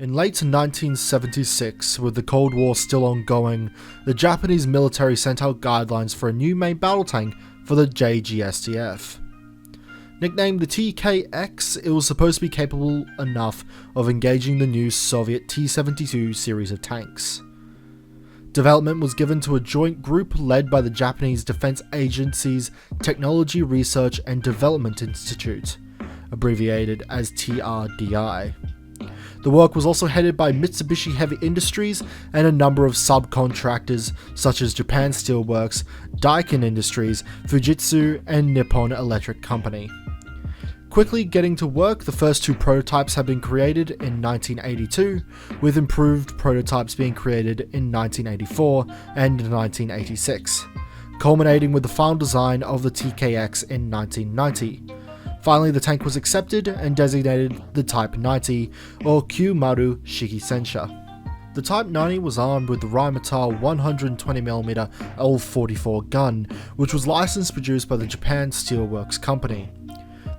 In late 1976, with the Cold War still ongoing, the Japanese military sent out guidelines for a new main battle tank for the JGSDF. Nicknamed the TKX, it was supposed to be capable enough of engaging the new Soviet T-72 series of tanks. Development was given to a joint group led by the Japanese Defense Agency's Technology Research and Development Institute, abbreviated as TRDI. The work was also headed by Mitsubishi Heavy Industries and a number of subcontractors such as Japan Steel Works, Daikin Industries, Fujitsu, and Nippon Electric Company. Quickly getting to work, the first two prototypes had been created in 1982, with improved prototypes being created in 1984 and 1986, culminating with the final design of the TKX in 1990. Finally, the tank was accepted and designated the Type 90, or Kyumaru Shikisensha. The Type 90 was armed with the Rheinmetall 120mm L44 gun, which was licensed and produced by the Japan Steel Works Company.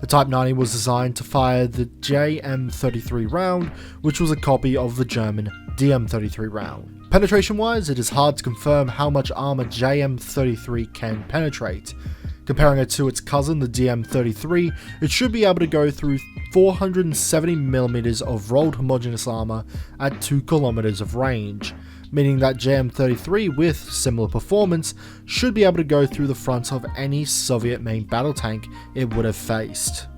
The Type 90 was designed to fire the JM33 round, which was a copy of the German DM33 round. Penetration-wise, it is hard to confirm how much armor JM33 can penetrate. Comparing it to its cousin, the DM33, it should be able to go through 470mm of rolled homogeneous armor at 2 km of range, meaning that JM33 with similar performance should be able to go through the front of any Soviet main battle tank it would have faced.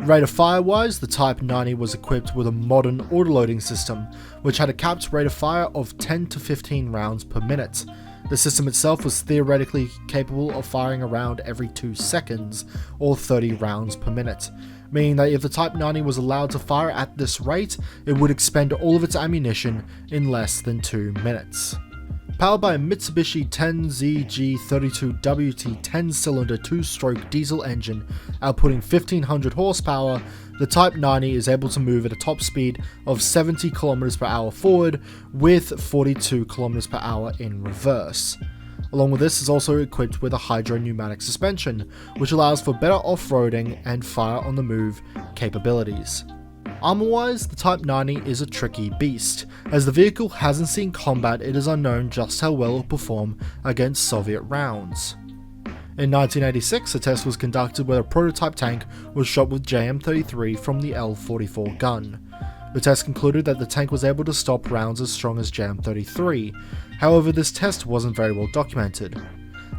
Rate of fire wise, the Type 90 was equipped with a modern autoloading system, which had a capped rate of fire of 10 to 15 rounds per minute. The system itself was theoretically capable of firing around every 2 seconds, or 30 rounds per minute, meaning that if the Type 90 was allowed to fire at this rate, it would expend all of its ammunition in less than 2 minutes. Powered by a Mitsubishi 10ZG32WT 10-cylinder 2-stroke diesel engine, outputting 1500 horsepower, the Type 90 is able to move at a top speed of 70 km per hour forward with 42 km per hour in reverse. Along with this, is also equipped with a hydro-pneumatic suspension, which allows for better off-roading and fire-on-the-move capabilities. Armor-wise, the Type 90 is a tricky beast. As the vehicle hasn't seen combat, it is unknown just how well it will perform against Soviet rounds. In 1986, a test was conducted where a prototype tank was shot with JM33 from the L44 gun. The test concluded that the tank was able to stop rounds as strong as JM33, however this test wasn't very well documented.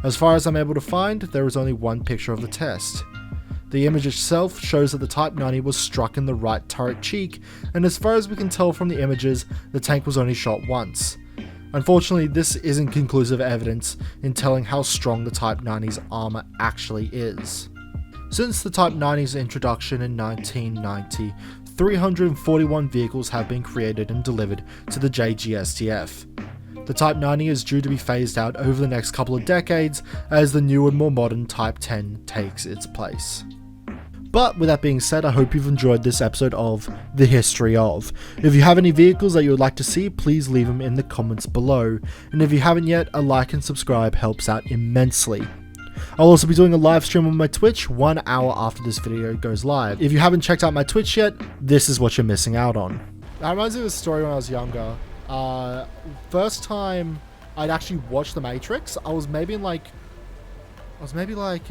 As far as I'm able to find, there is only one picture of the test. The image itself shows that the Type 90 was struck in the right turret cheek, and as far as we can tell from the images, the tank was only shot once. Unfortunately, this isn't conclusive evidence in telling how strong the Type 90's armor actually is. Since the Type 90's introduction in 1990, 341 vehicles have been created and delivered to the JGSDF. The Type 90 is due to be phased out over the next couple of decades as the new and more modern Type 10 takes its place. But with that being said, I hope you've enjoyed this episode of The History Of. If you have any vehicles that you would like to see, please leave them in the comments below. And if you haven't yet, a like and subscribe helps out immensely. I'll also be doing a live stream on my Twitch 1 hour after this video goes live. If you haven't checked out my Twitch yet, this is what you're missing out on. That reminds me of a story when I was younger. First time I'd actually watched The Matrix, I was maybe like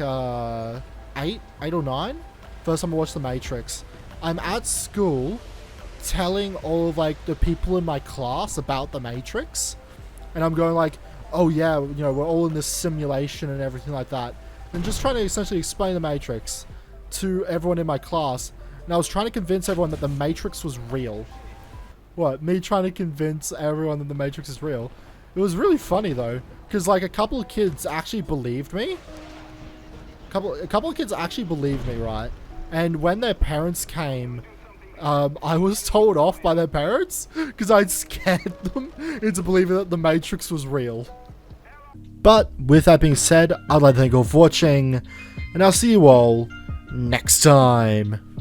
8 or 9. First time I watched The Matrix. I'm at school telling all of like the people in my class about The Matrix, and I'm going like, oh yeah, you know, we're all in this simulation and everything like that, and just trying to essentially explain The Matrix to everyone in my class. And I was trying to convince everyone that The Matrix was real. What? Me trying to convince everyone that The Matrix is real? It was really funny though, because like a couple of kids actually believed me. A couple of kids actually believed me, right? And when their parents came, I was told off by their parents because I'd scared them into believing that The Matrix was real. But with that being said, I'd like to thank you all for watching, and I'll see you all next time.